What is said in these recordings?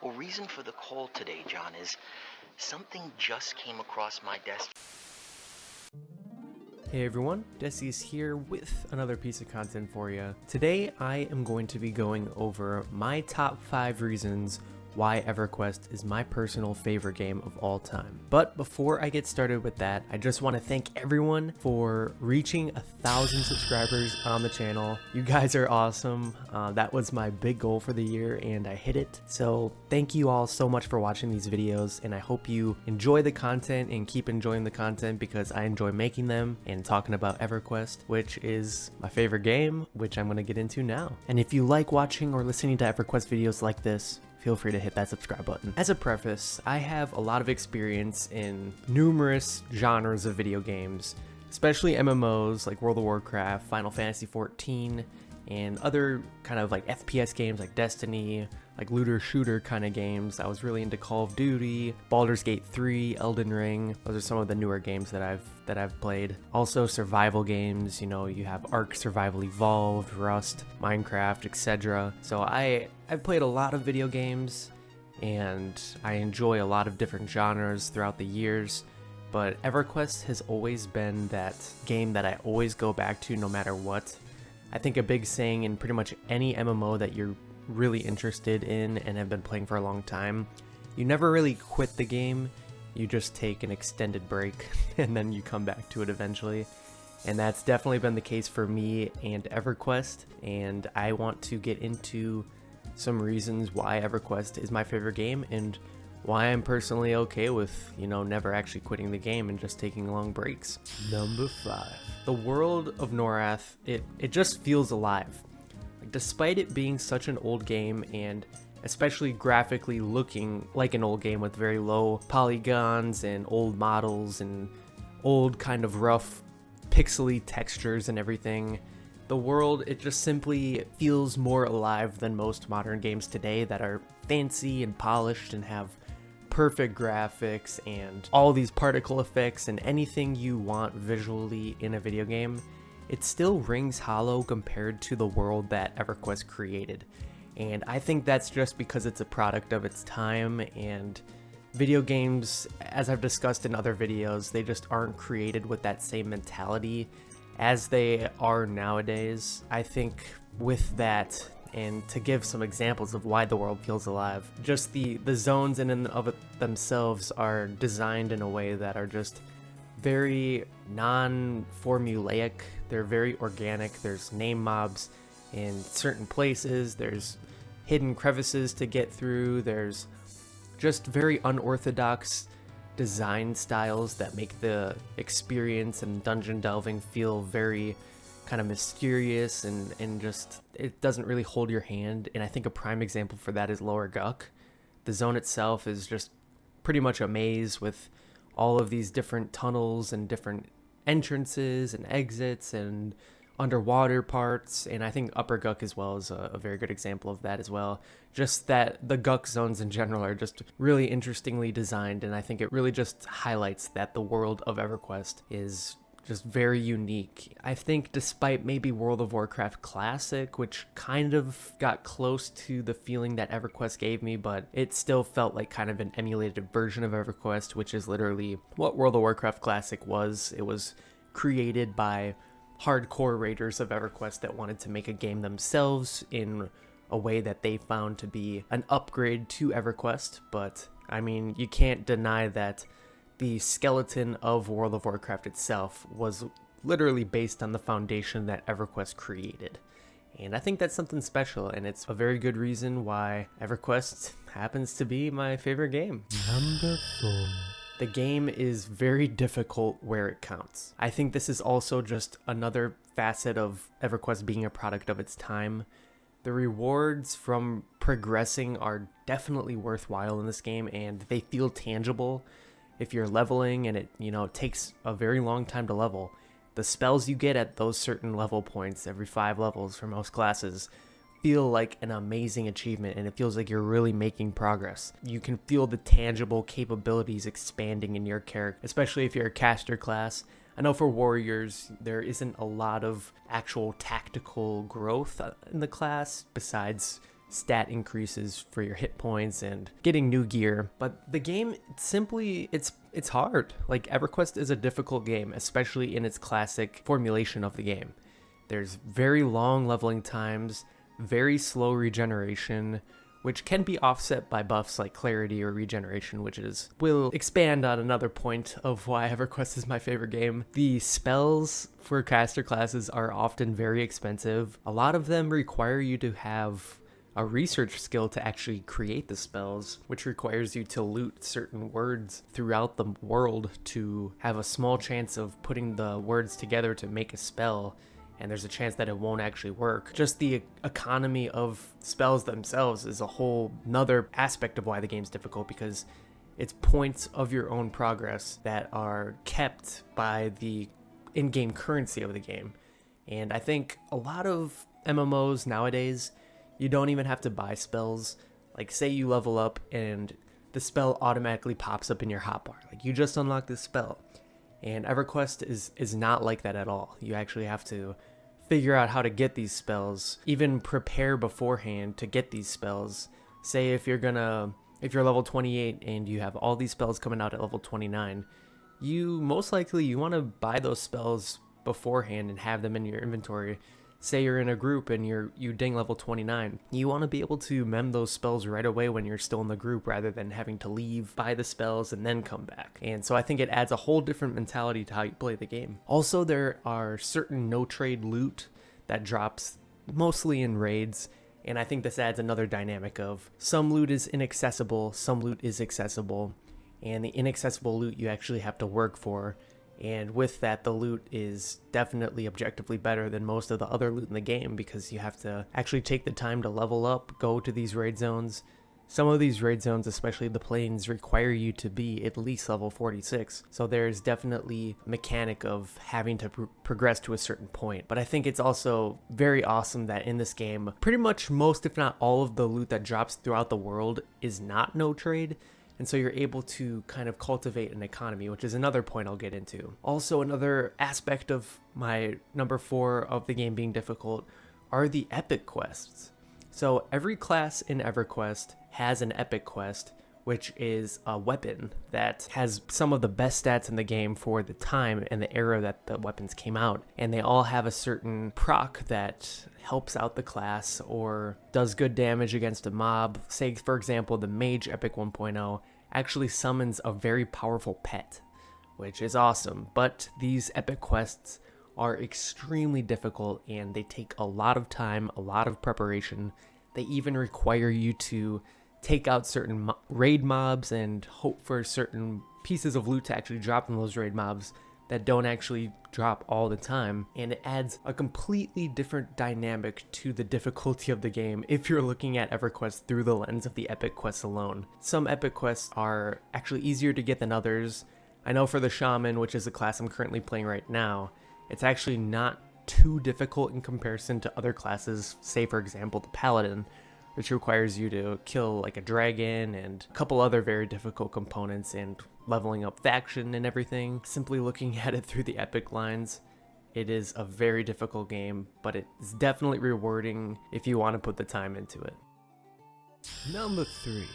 Well, reason for the call today, John, is something just came across my desk. Hey everyone, Desi's here with another piece of content for you. Today I am going to be going over my top 5 reasons why EverQuest is my personal favorite game of all time. But before I get started with that, I just want to thank everyone for reaching 1,000 subscribers on the channel. You guys are awesome. That was my big goal for the year and I hit it. So thank you all so much for watching these videos, and I hope you enjoy the content and keep enjoying the content because I enjoy making them and talking about EverQuest, which is my favorite game, which I'm going to get into now. And if you like watching or listening to EverQuest videos like this, feel free to hit that subscribe button. As a preface, I have a lot of experience in numerous genres of video games, especially MMOs like World of Warcraft, Final Fantasy XIV, and other kind of like FPS games like Destiny, like looter shooter kind of games. I was really into Call of Duty, Baldur's Gate 3, Elden Ring. Those are some of the newer games that I've played. Also survival games, you know, you have Ark Survival Evolved, Rust, Minecraft, etc. So I've played a lot of video games and I enjoy a lot of different genres throughout the years. But EverQuest has always been that game that I always go back to no matter what. I think a big saying in pretty much any MMO that you're really interested in and have been playing for a long time, you never really quit the game, you just take an extended break and then you come back to it eventually. And that's definitely been the case for me and EverQuest, and I want to get into some reasons why EverQuest is my favorite game and why I'm personally okay with, you know, never actually quitting the game and just taking long breaks. Number 5. The world of Norath, it just feels alive. Despite it being such an old game and especially graphically looking like an old game with very low polygons and old models and old kind of rough pixely textures and everything, the world, it just simply feels more alive than most modern games today that are fancy and polished and have perfect graphics and all these particle effects and anything you want visually in a video game. It still rings hollow compared to the world that EverQuest created. And I think that's just because it's a product of its time, and video games, as I've discussed in other videos, they just aren't created with that same mentality as they are nowadays. I think with that, and to give some examples of why the world feels alive, just the zones in and of it themselves are designed in a way that are just very non-formulaic. They're very organic. There's name mobs in certain places, there's hidden crevices to get through, there's just very unorthodox design styles that make the experience and dungeon delving feel very kind of mysterious and just, it doesn't really hold your hand. And I think a prime example for that is Lower Guck. The zone itself is just pretty much a maze with all of these different tunnels and different entrances and exits and underwater parts, and I think Upper Guck as well is a very good example of that as well. Just that the Guck zones in general are just really interestingly designed, and I think it really just highlights that the world of EverQuest is just very unique. I think despite maybe World of Warcraft Classic, which kind of got close to the feeling that EverQuest gave me, but it still felt like kind of an emulated version of EverQuest, which is literally what World of Warcraft Classic was. It was created by hardcore raiders of EverQuest that wanted to make a game themselves in a way that they found to be an upgrade to EverQuest. But I mean, you can't deny that the skeleton of World of Warcraft itself was literally based on the foundation that EverQuest created. And I think that's something special, and it's a very good reason why EverQuest happens to be my favorite game. Number 4. The game is very difficult where it counts. I think this is also just another facet of EverQuest being a product of its time. The rewards from progressing are definitely worthwhile in this game, and they feel tangible. If you're leveling and it, you know, takes a very long time to level, the spells you get at those certain level points every 5 levels for most classes feel like an amazing achievement, and it feels like you're really making progress. You can feel the tangible capabilities expanding in your character, especially if you're a caster class. I know for warriors, there isn't a lot of actual tactical growth in the class besides stat increases for your hit points and getting new gear. But the game simply, it's hard. Like, EverQuest is a difficult game, especially in its classic formulation of the game. There's very long leveling times, very slow regeneration, which can be offset by buffs like clarity or regeneration, we'll expand on another point of why EverQuest is my favorite game. The spells for caster classes are often very expensive. A lot of them require you to have a research skill to actually create the spells, which requires you to loot certain words throughout the world to have a small chance of putting the words together to make a spell, and there's a chance that it won't actually work. Just the economy of spells themselves is a whole nother aspect of why the game's difficult, because it's points of your own progress that are kept by the in-game currency of the game. And I think a lot of MMOs nowadays, you don't even have to buy spells. Like, say you level up and the spell automatically pops up in your hotbar. Like, you just unlocked this spell. And EverQuest is not like that at all. You actually have to figure out how to get these spells, even prepare beforehand to get these spells. Say if you're level 28 and you have all these spells coming out at level 29, you want to buy those spells beforehand and have them in your inventory. Say you're in a group and you ding level 29. You want to be able to mem those spells right away when you're still in the group, rather than having to leave, buy the spells, and then come back. And so I think it adds a whole different mentality to how you play the game. Also, there are certain no-trade loot that drops mostly in raids, and I think this adds another dynamic of some loot is inaccessible, some loot is accessible, and the inaccessible loot you actually have to work for. And with that, the loot is definitely objectively better than most of the other loot in the game, because you have to actually take the time to level up, go to these raid zones. Some of these raid zones, especially the plains, require you to be at least level 46. So there's definitely a mechanic of having to progress to a certain point. But I think it's also very awesome that in this game, pretty much most, if not all, of the loot that drops throughout the world is not no trade. And so you're able to kind of cultivate an economy, which is another point I'll get into. Also, another aspect of my number 4 of the game being difficult are the epic quests. So every class in EverQuest has an epic quest, which is a weapon that has some of the best stats in the game for the time and the era that the weapons came out. And they all have a certain proc that helps out the class or does good damage against a mob. Say, for example, the Mage Epic 1.0 actually summons a very powerful pet, which is awesome. But these epic quests are extremely difficult, and they take a lot of time, a lot of preparation. They even require you to take out certain raid mobs and hope for certain pieces of loot to actually drop in those raid mobs that don't actually drop all the time. And it adds a completely different dynamic to the difficulty of the game if you're looking at EverQuest through the lens of the epic quests alone. Some epic quests are actually easier to get than others. I know for the Shaman, which is the class I'm currently playing right now, it's actually not too difficult in comparison to other classes. Say, for example, the Paladin, which requires you to kill like a dragon and a couple other very difficult components and leveling up faction and everything. Simply looking at it through the epic lines, it is a very difficult game, but it's definitely rewarding if you want to put the time into it. Number 3.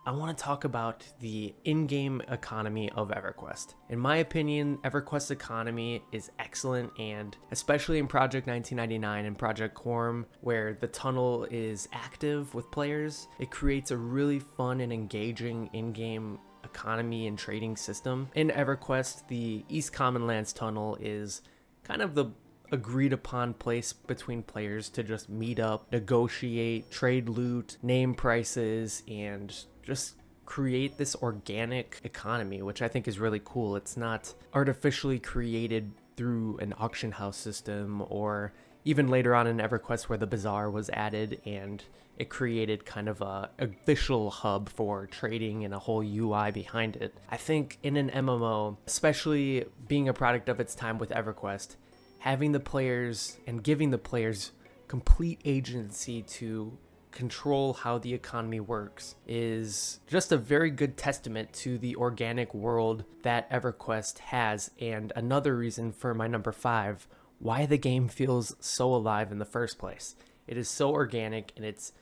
I want to talk about the in-game economy of EverQuest. In my opinion, EverQuest's economy is excellent, and especially in Project 1999 and Project Quorum, where the tunnel is active with players, it creates a really fun and engaging in-game economy and trading system. In EverQuest, the East Common Lands tunnel is kind of the agreed upon place between players to just meet up, negotiate, trade loot, name prices, and just create this organic economy, which I think is really cool. It's not artificially created through an auction house system, or even later on in EverQuest where the bazaar was added and it created kind of a official hub for trading and a whole UI behind it. I think in an MMO, especially being a product of its time with EverQuest, having the players and giving the players complete agency to control how the economy works is just a very good testament to the organic world that EverQuest has, and another reason for my number 5 why the game feels so alive in the first place. It is so organic, and it's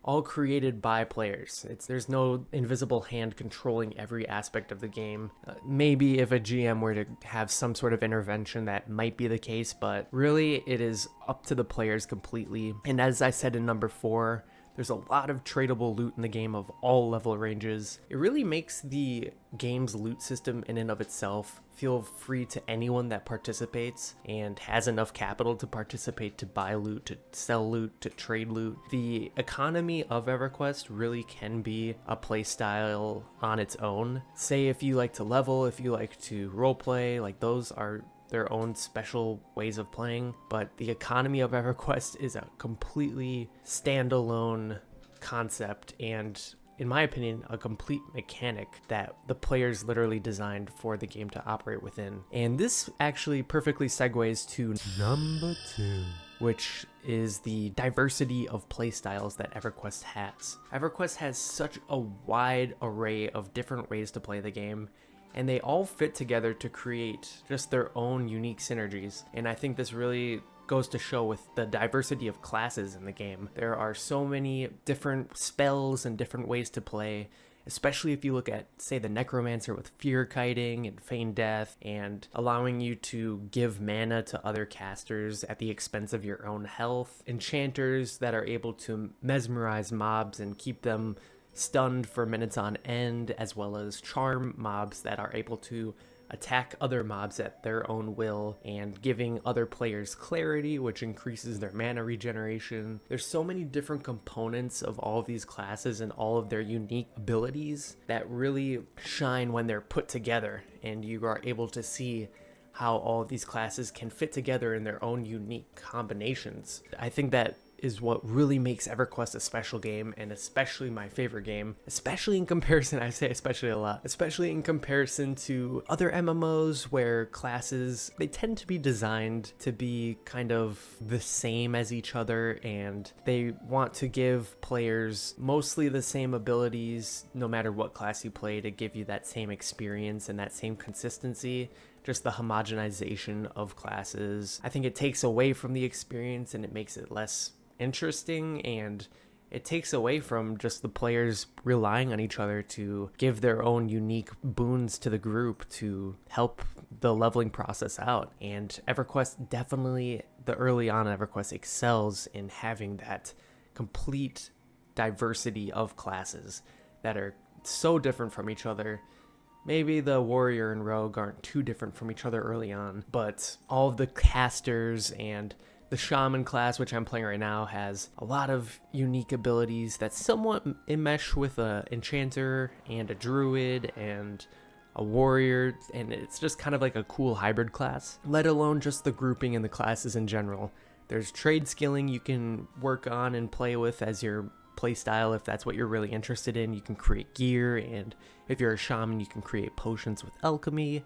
all created by players. There's no invisible hand controlling every aspect of the game. Maybe if a GM were to have some sort of intervention, that might be the case, but really it is up to the players completely. And as I said in number 4, there's a lot of tradable loot in the game of all level ranges. It really makes the game's loot system in and of itself feel free to anyone that participates and has enough capital to participate, to buy loot, to sell loot, to trade loot. The economy of EverQuest really can be a play style on its own. Say if you like to level, if you like to roleplay, like those are their own special ways of playing, but the economy of EverQuest is a completely standalone concept, and in my opinion, a complete mechanic that the players literally designed for the game to operate within. And this actually perfectly segues to number 2, which is the diversity of playstyles that EverQuest has. EverQuest has such a wide array of different ways to play the game, and they all fit together to create just their own unique synergies. And I think this really goes to show with the diversity of classes in the game. There are so many different spells and different ways to play, especially if you look at, say, the Necromancer with Fear Kiting and Feign Death, and allowing you to give mana to other casters at the expense of your own health. Enchanters that are able to mesmerize mobs and keep them stunned for minutes on end, as well as charm mobs that are able to attack other mobs at their own will, and giving other players clarity, which increases their mana regeneration. There's so many different components of all of these classes and all of their unique abilities that really shine when they're put together, and you are able to see how all of these classes can fit together in their own unique combinations. I think that is what really makes EverQuest a special game, and especially my favorite game, especially in comparison, I say especially a lot, especially in comparison to other MMOs where classes, they tend to be designed to be kind of the same as each other, and they want to give players mostly the same abilities no matter what class you play, to give you that same experience and that same consistency. Just the homogenization of classes, I think it takes away from the experience, and it makes it less interesting, and it takes away from just the players relying on each other to give their own unique boons to the group to help the leveling process out. And EverQuest definitely, the early on EverQuest excels in having that complete diversity of classes that are so different from each other. Maybe the warrior and rogue aren't too different from each other early on, but all of the casters and the shaman class, which I'm playing right now, has a lot of unique abilities that somewhat enmesh with an enchanter and a druid and a warrior, and it's just kind of like a cool hybrid class, let alone just the grouping and the classes in general. There's trade skilling you can work on and play with as your playstyle. If that's what you're really interested in, you can create gear, and if you're a shaman, you can create potions with alchemy.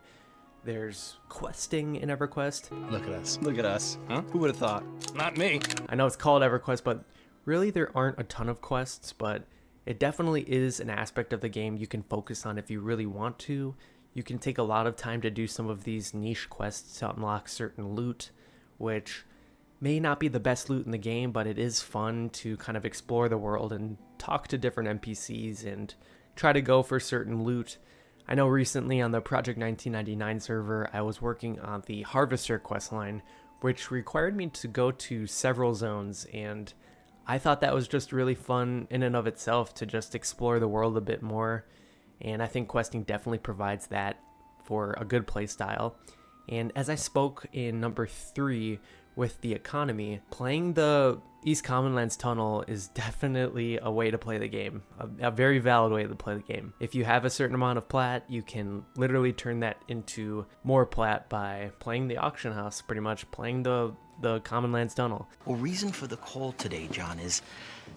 There's questing in EverQuest. Look at us. Look at us. Huh? Who would have thought? Not me. I know it's called EverQuest, but really there aren't a ton of quests, but it definitely is an aspect of the game you can focus on if you really want to. You can take a lot of time to do some of these niche quests to unlock certain loot, which may not be the best loot in the game, but it is fun to kind of explore the world and talk to different NPCs and try to go for certain loot. I know recently on the Project 1999 server, I was working on the Harvester questline, which required me to go to several zones, and I thought that was just really fun in and of itself to just explore the world a bit more, and I think questing definitely provides that for a good play style. And as I spoke in number 3 with the economy, playing the East Commonlands Tunnel is definitely a way to play the game, a very valid way to play the game. If you have a certain amount of plat, you can literally turn that into more plat by playing the auction house, pretty much playing the Commonlands Tunnel. Well, reason for the call today, John, is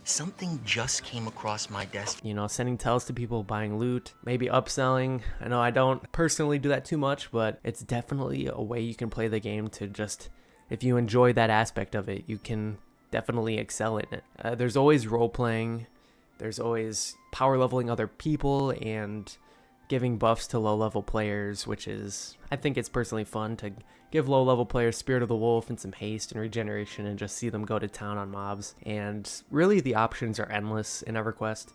something just came across my desk. You know, sending tells to people, buying loot, maybe upselling. I know I don't personally do that too much, but it's definitely a way you can play the game to just, if you enjoy that aspect of it, you can definitely excel in it. There's always role playing, there's always power leveling other people, and giving buffs to low-level players, which is, I think it's personally fun to give low-level players Spirit of the Wolf and some haste and regeneration and just see them go to town on mobs. And really the options are endless in EverQuest.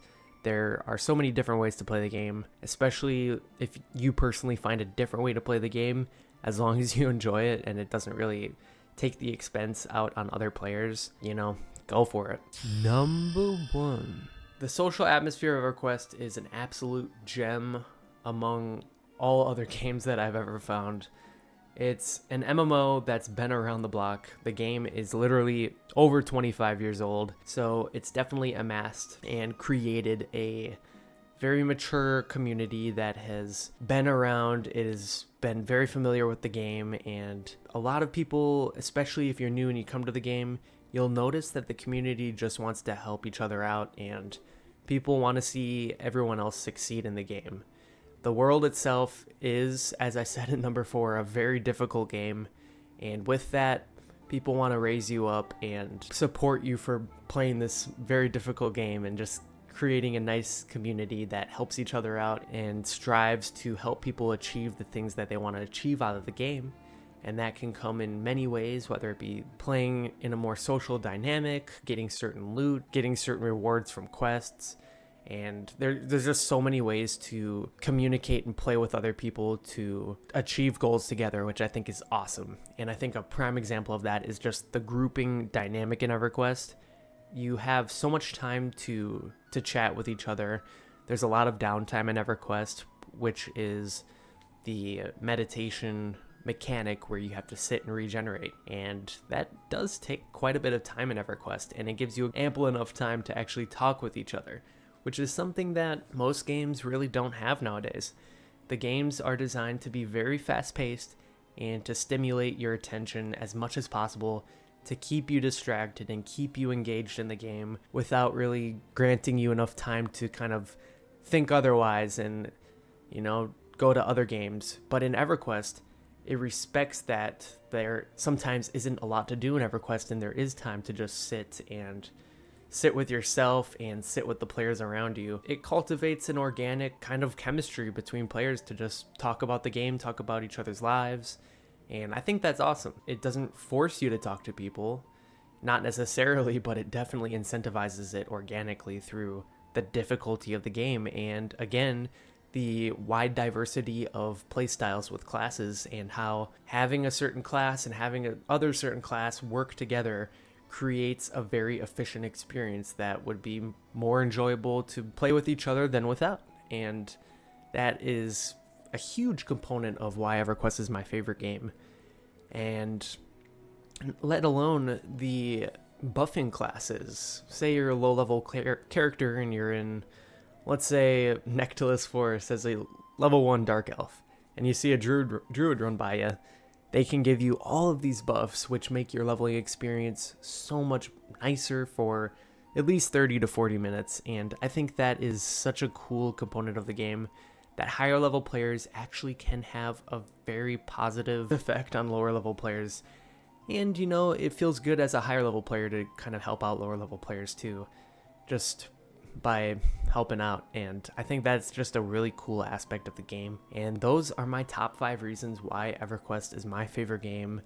There are so many different ways to play the game, especially if you personally find a different way to play the game, as long as you enjoy it and it doesn't really take the expense out on other players, you know, go for it. Number 1. The social atmosphere of EverQuest is an absolute gem among all other games that I've ever found. It's an MMO that's been around the block. The game is literally over 25 years old, so it's definitely amassed and created a very mature community that has been around. It has been very familiar with the game, and a lot of people, especially if you're new and you come to the game, you'll notice that the community just wants to help each other out, and people want to see everyone else succeed in the game. The world itself is, as I said in number 4, a very difficult game, and with that, people want to raise you up and support you for playing this very difficult game and just creating a nice community that helps each other out and strives to help people achieve the things that they want to achieve out of the game. And that can come in many ways, whether it be playing in a more social dynamic, getting certain loot, getting certain rewards from quests. And there's just so many ways to communicate and play with other people to achieve goals together, which I think is awesome. And I think a prime example of that is just the grouping dynamic in EverQuest. You have so much time to chat with each other. There's a lot of downtime in EverQuest, which is the meditation mechanic where you have to sit and regenerate, and that does take quite a bit of time in EverQuest, and it gives you ample enough time to actually talk with each other, which is something that most games really don't have nowadays. The games are designed to be very fast-paced and to stimulate your attention as much as possible to keep you distracted and keep you engaged in the game without really granting you enough time to kind of think otherwise and, you know, go to other games. But in EverQuest, it respects that there sometimes isn't a lot to do in EverQuest, and there is time to just sit with yourself and sit with the players around you. It cultivates an organic kind of chemistry between players to just talk about the game, talk about each other's lives, and I think that's awesome. It doesn't force you to talk to people, not necessarily, but it definitely incentivizes it organically through the difficulty of the game, and again, the wide diversity of playstyles with classes and how having a certain class and having a other certain class work together creates a very efficient experience that would be more enjoyable to play with each other than without. And that is a huge component of why EverQuest is my favorite game. And let alone the buffing classes. Say you're a low-level character and you're in, let's say, Nectilus Forest as a level 1 Dark Elf, and you see a druid run by you. They can give you all of these buffs, which make your leveling experience so much nicer for at least 30 to 40 minutes, and I think that is such a cool component of the game, that higher level players actually can have a very positive effect on lower level players. And, you know, it feels good as a higher level player to kind of help out lower level players too, just by helping out, and I think that's just a really cool aspect of the game. And those are my top 5 reasons why EverQuest is my favorite game,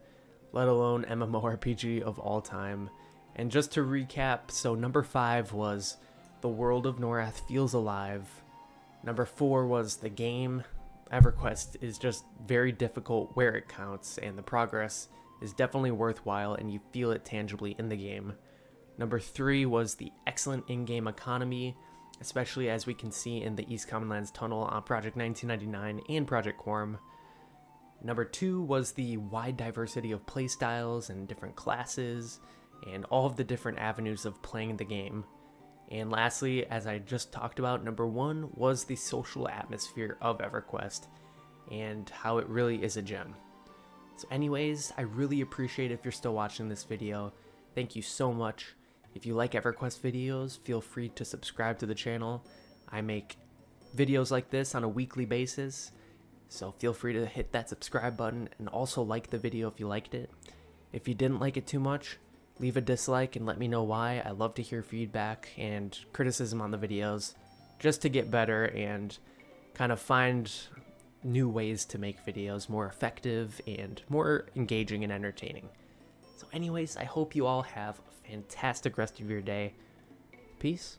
let alone MMORPG of all time. And just to recap, so number 5 was the world of Norath feels alive. Number 4 was the game. EverQuest is just very difficult where it counts, and the progress is definitely worthwhile and you feel it tangibly in the game. Number 3 was the excellent in-game economy, especially as we can see in the East Common Lands Tunnel on Project 1999 and Project Quorum. Number 2 was the wide diversity of playstyles and different classes, and all of the different avenues of playing the game. And lastly, as I just talked about, number 1 was the social atmosphere of EverQuest, and how it really is a gem. So anyways, I really appreciate if you're still watching this video. Thank you so much. If you like EverQuest videos, feel free to subscribe to the channel. I make videos like this on a weekly basis, so feel free to hit that subscribe button and also like the video if you liked it. If you didn't like it too much, leave a dislike and let me know why. I love to hear feedback and criticism on the videos just to get better and kind of find new ways to make videos more effective and more engaging and entertaining. So anyways, I hope you all have a fantastic rest of your day. Peace.